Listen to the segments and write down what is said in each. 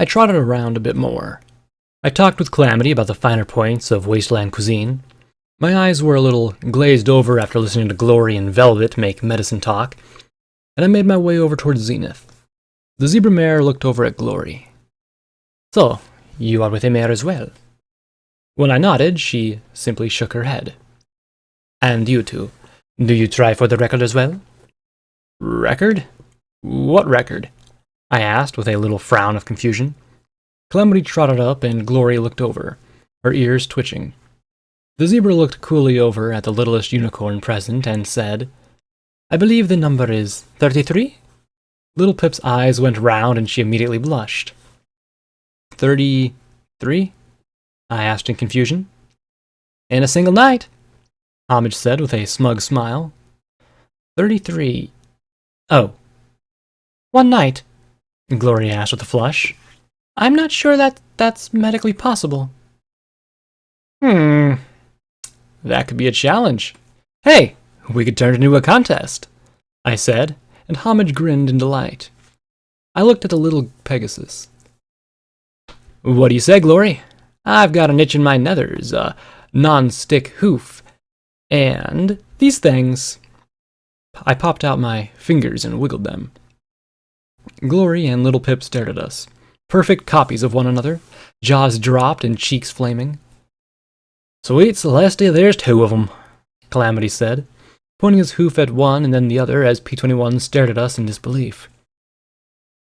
I trotted around a bit more. I talked with Calamity about the finer points of wasteland cuisine. My eyes were a little glazed over after listening to Glory and Velvet make medicine talk, and I made my way over towards Zenith. The zebra mare looked over at Glory. "So, you are with a mare as well?" When I nodded, she simply shook her head. "And you two, do you try for the record as well?" "Record? What record?" I asked with a little frown of confusion. Calamity trotted up and Glory looked over, her ears twitching. The zebra looked coolly over at the littlest unicorn present and said, "I believe the number is 33? Little Pip's eyes went round and she immediately blushed. 33? I asked in confusion. "In a single night," Homage said with a smug smile. 33. Oh. One night? Glory asked with a flush. "I'm not sure that's medically possible." That could be a challenge. "Hey, we could turn it into a contest," I said, and Homage grinned in delight. I looked at the little Pegasus. "What do you say, Glory? I've got an itch in my nethers, a non-stick hoof, and these things." I popped out my fingers and wiggled them. Glory and Little Pip stared at us, perfect copies of one another, jaws dropped and cheeks flaming. "Sweet Celestia, there's two of 'em," Calamity said, pointing his hoof at one and then the other as P21 stared at us in disbelief.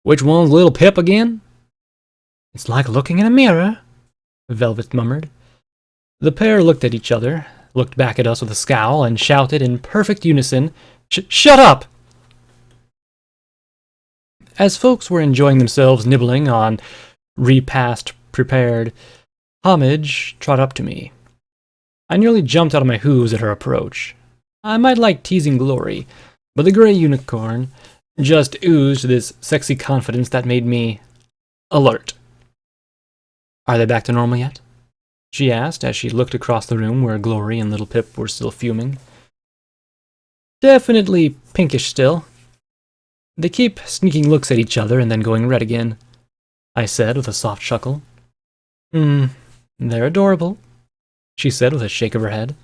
"Which one's Little Pip again?" "It's like looking in a mirror," Velvet murmured. The pair looked at each other, looked back at us with a scowl, and shouted in perfect unison, Shut up!" As folks were enjoying themselves nibbling on repast prepared, Homage trotted up to me. I nearly jumped out of my hooves at her approach. I might like teasing Glory, but the gray unicorn just oozed this sexy confidence that made me alert. "Are they back to normal yet?" she asked as she looked across the room where Glory and Little Pip were still fuming. "Definitely pinkish still. They keep sneaking looks at each other and then going red again," I said with a soft chuckle. They're adorable," she said with a shake of her head,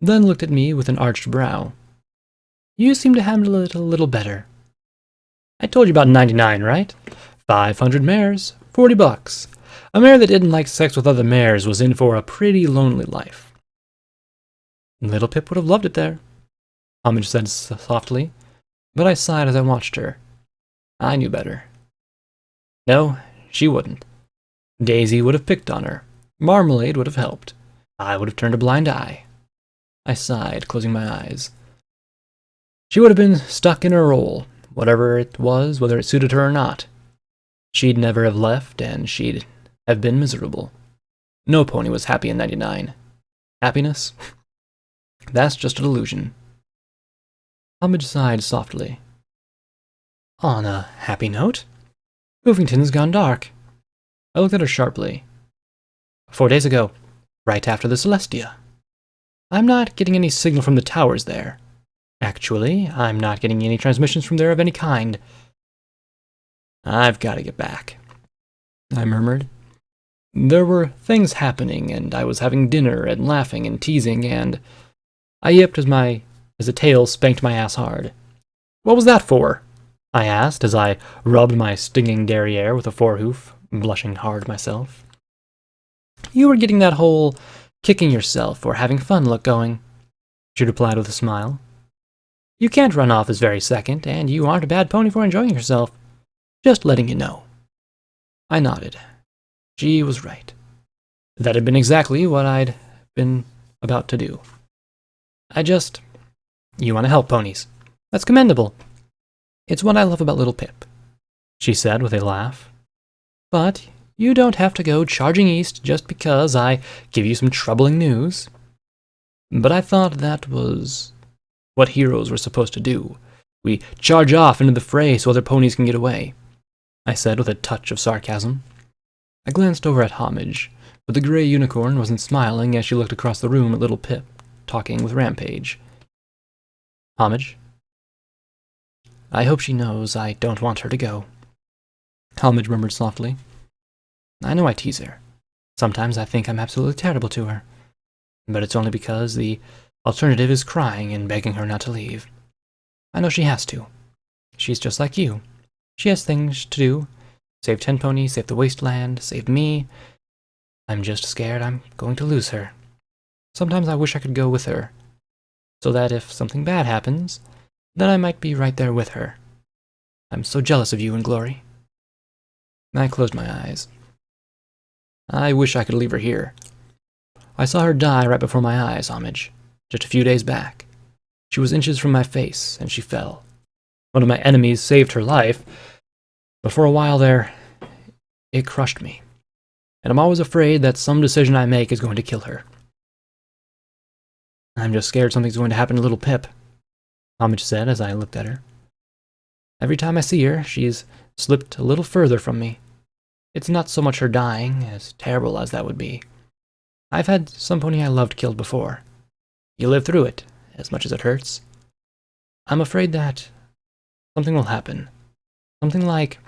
then looked at me with an arched brow. "You seem to handle it a little better. I told you about 99, right? 500 mares, $40. A mare that didn't like sex with other mares was in for a pretty lonely life." "Little Pip would have loved it there," Homage said softly, but I sighed as I watched her. I knew better. No, she wouldn't. Daisy would have picked on her. Marmalade would have helped. I would have turned a blind eye. I sighed, closing my eyes. She would have been stuck in her role, whatever it was, whether it suited her or not. She'd never have left, and she'd have been miserable. No pony was happy in 99. Happiness? That's just a delusion. Homage sighed softly. "On a happy note, Hoofington's gone dark." I looked at her sharply. 4 days ago, right after the Celestia. I'm not getting any signal from the towers there. Actually, I'm not getting any transmissions from there of any kind. "I've got to get back," I murmured. There were things happening, and I was having dinner and laughing and teasing, and I yipped as the tail spanked my ass hard. "What was that for?" I asked as I rubbed my stinging derriere with a forehoof, blushing hard myself. "You were getting that whole kicking yourself or having fun look going," she replied with a smile. "You can't run off this very second, and you aren't a bad pony for enjoying yourself. Just letting you know." I nodded. She was right. That had been exactly what I'd been about to do. You want to help ponies. That's commendable. It's what I love about Little Pip," she said with a laugh. "But you don't have to go charging east just because I give you some troubling news." But I thought that was what heroes were supposed to do. We charge off into the fray so other ponies can get away, I said with a touch of sarcasm. I glanced over at Homage, but the gray unicorn wasn't smiling as she looked across the room at Little Pip, talking with Rampage. "Homage? I hope she knows I don't want her to go," Homage murmured softly. I know I tease her. Sometimes I think I'm absolutely terrible to her. But it's only because the alternative is crying and begging her not to leave. I know she has to. She's just like you. She has things to do. Save 10 ponies, save the wasteland, save me. I'm just scared I'm going to lose her. Sometimes I wish I could go with her, so that if something bad happens, then I might be right there with her. I'm so jealous of you and Glory. I closed my eyes. I wish I could leave her here. I saw her die right before my eyes, Homage, just a few days back. She was inches from my face, and she fell. One of my enemies saved her life, but for a while there, it crushed me. And I'm always afraid that some decision I make is going to kill her. I'm just scared something's going to happen to little Pip, Homage said as I looked at her. Every time I see her, she's slipped a little further from me. It's not so much her dying, as terrible as that would be. I've had some pony I loved killed before. You live through it, as much as it hurts. I'm afraid that something will happen. Something like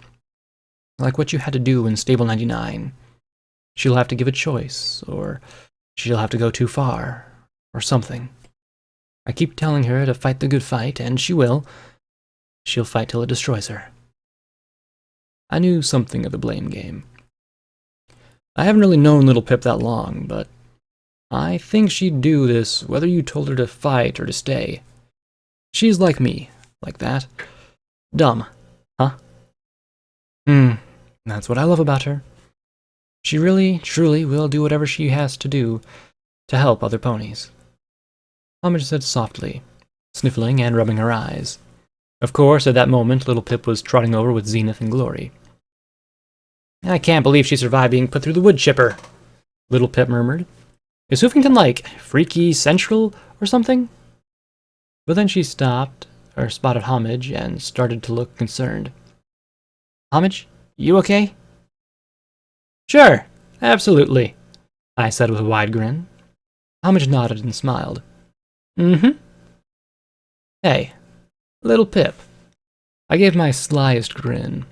what you had to do in Stable 99. She'll have to give a choice, or she'll have to go too far, or something. I keep telling her to fight the good fight, and she will. She'll fight till it destroys her. I knew something of the blame game. I haven't really known little Pip that long, but I think she'd do this whether you told her to fight or to stay. She's like me, like that. Dumb, huh? That's what I love about her. She really, truly will do whatever she has to do to help other ponies. Homage said softly, sniffling and rubbing her eyes. Of course, at that moment, little Pip was trotting over with Zenith and Glory. I can't believe she survived being put through the wood chipper, little Pip murmured. Is Hoofington like Freaky Central or something? But then she stopped, or spotted Homage, and started to look concerned. Homage, you okay? Sure, absolutely, I said with a wide grin. Homage nodded and smiled. Mm-hmm. Hey, little Pip. I gave my slyest grin.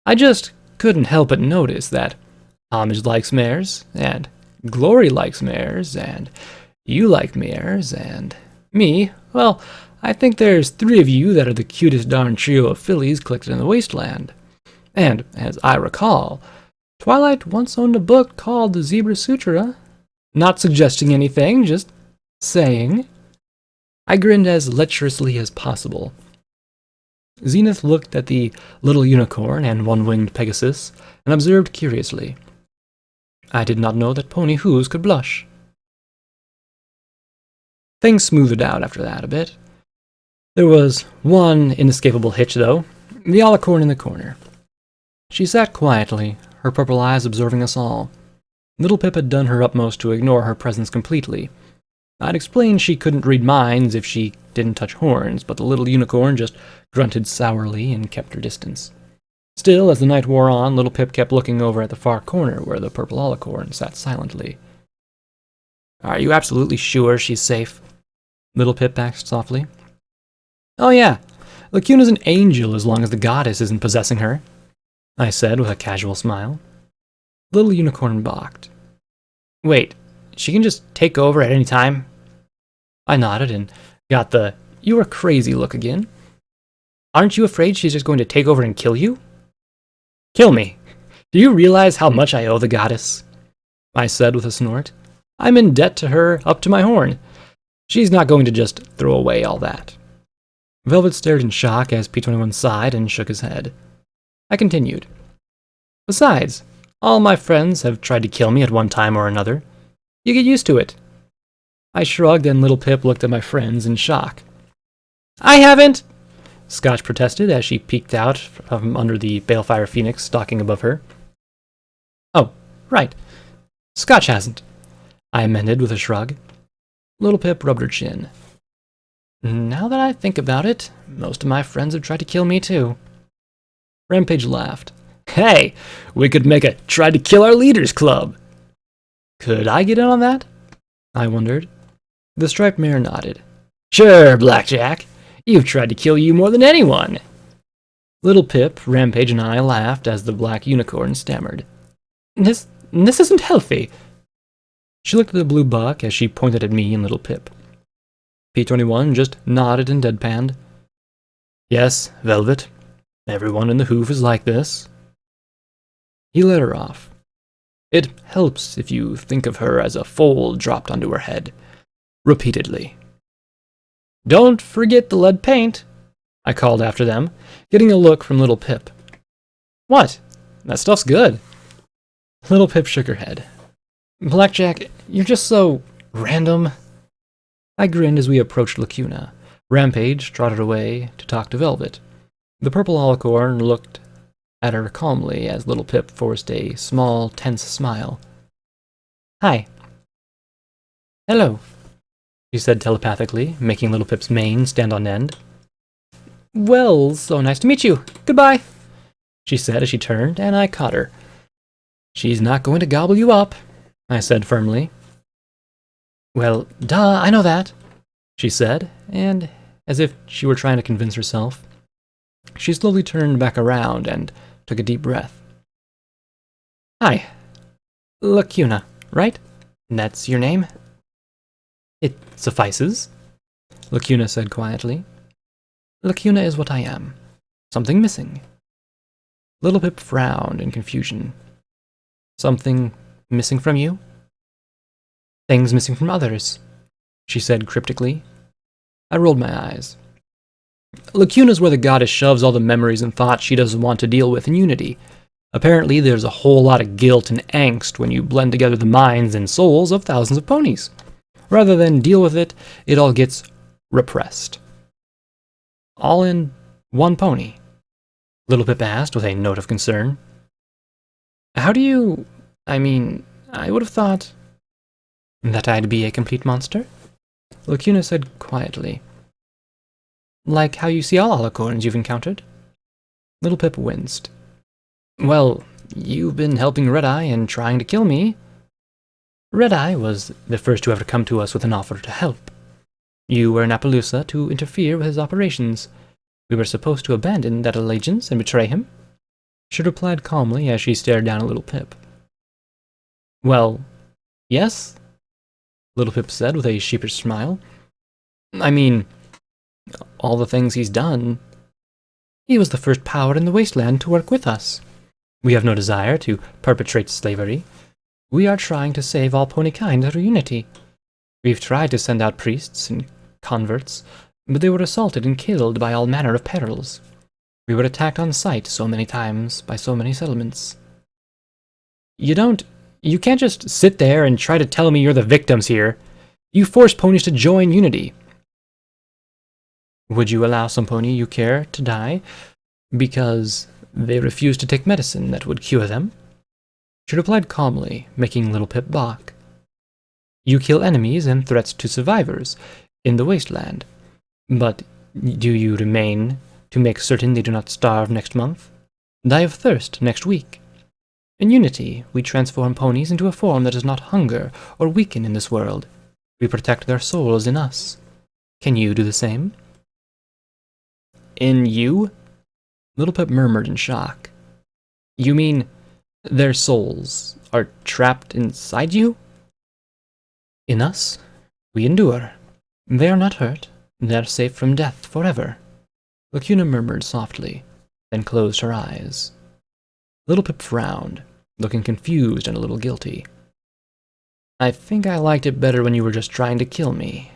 I just couldn't help but notice that Homage likes mares, and Glory likes mares, and you like mares, and me, well, I think there's 3 of you that are the cutest darn trio of fillies collected in the wasteland. And, as I recall, Twilight once owned a book called The Zebra Sutra. Not suggesting anything, just saying. I grinned as lecherously as possible. Zenith looked at the little unicorn and one-winged Pegasus and observed curiously. I did not know that pony hooves could blush. Things smoothed out after that a bit. There was one inescapable hitch, though, the alicorn in the corner. She sat quietly, her purple eyes observing us all. Little Pip had done her utmost to ignore her presence completely. I'd explained she couldn't read minds if she didn't touch horns, but the little unicorn just grunted sourly and kept her distance. Still, as the night wore on, little Pip kept looking over at the far corner where the purple alicorn sat silently. Are you absolutely sure she's safe? Little Pip asked softly. Oh yeah, Lacuna's an angel as long as the goddess isn't possessing her, I said with a casual smile. Little unicorn balked. Wait, she can just take over at any time? I nodded and got the "you are crazy" look again. Aren't you afraid she's just going to take over and kill you? Kill me. Do you realize how much I owe the goddess? I said with a snort. I'm in debt to her up to my horn. She's not going to just throw away all that. Velvet stared in shock as P21 sighed and shook his head. I continued. Besides, all my friends have tried to kill me at one time or another. You get used to it. I shrugged and little Pip looked at my friends in shock. I haven't! Scotch protested as she peeked out from under the balefire phoenix stalking above her. Oh, right. Scotch hasn't. I amended with a shrug. Little Pip rubbed her chin. Now that I think about it, most of my friends have tried to kill me too. Rampage laughed. Hey, we could make a try to kill our leaders club. Could I get in on that? I wondered. The striped mare nodded. Sure, Blackjack. You've tried to kill you more than anyone. Little Pip, Rampage, and I laughed as the black unicorn stammered. This isn't healthy. She looked at the blue buck as she pointed at me and Little Pip. P-21 just nodded and deadpanned. Yes, Velvet. Everyone in the hoof is like this. He let her off. It helps if you think of her as a foal dropped onto her head. Repeatedly. Don't forget the lead paint, I called after them, getting a look from Little Pip. What? That stuff's good. Little Pip shook her head. Blackjack, you're just so random. I grinned as we approached Lacuna. Rampage trotted away to talk to Velvet. The purple alicorn looked at her calmly as Little Pip forced a small, tense smile. Hi. Hello, she said telepathically, making Little Pip's mane stand on end. Well, so nice to meet you. Goodbye, she said as she turned, and I caught her. She's not going to gobble you up, I said firmly. Well, duh, I know that, she said, and as if she were trying to convince herself, she slowly turned back around and took a deep breath. Hi. Lacuna, right? That's your name? It suffices, Lacuna said quietly. Lacuna is what I am. Something missing. Little Pip frowned in confusion. Something missing from you? Things missing from others, she said cryptically. I rolled my eyes. Lacuna's where the goddess shoves all the memories and thoughts she doesn't want to deal with in Unity. Apparently, there's a whole lot of guilt and angst when you blend together the minds and souls of thousands of ponies. Rather than deal with it, it all gets repressed. All in one pony? Little Pip asked with a note of concern. How do you... I would have thought... That I'd be a complete monster? Lacuna said quietly. Like how you see all alicorns you've encountered? Little Pip winced. Well, you've been helping Red-Eye and trying to kill me. Red-Eye was the first to ever come to us with an offer to help. You were in Appaloosa to interfere with his operations. We were supposed to abandon that allegiance and betray him. She replied calmly as she stared down at Little Pip. Well, yes, Little Pip said with a sheepish smile. All the things he's done. He was the first power in the wasteland to work with us. We have no desire to perpetrate slavery. We are trying to save all pony kind through unity. We've tried to send out priests and converts, but they were assaulted and killed by all manner of perils. We were attacked on sight so many times by so many settlements. You can't just sit there and try to tell me you're the victims here. You forced ponies to join Unity. Would you allow some pony you care to die because they refused to take medicine that would cure them? She replied calmly, making Little Pip balk. You kill enemies and threats to survivors in the wasteland, but do you remain to make certain they do not starve next month, die of thirst next week? In Unity, we transform ponies into a form that does not hunger or weaken in this world. We protect their souls in us. Can you do the same? In you? Little Pip murmured in shock. You mean their souls are trapped inside you? In us, we endure. They are not hurt. They are safe from death forever. Lacuna murmured softly, then closed her eyes. Little Pip frowned, looking confused and a little guilty. I think I liked it better when you were just trying to kill me,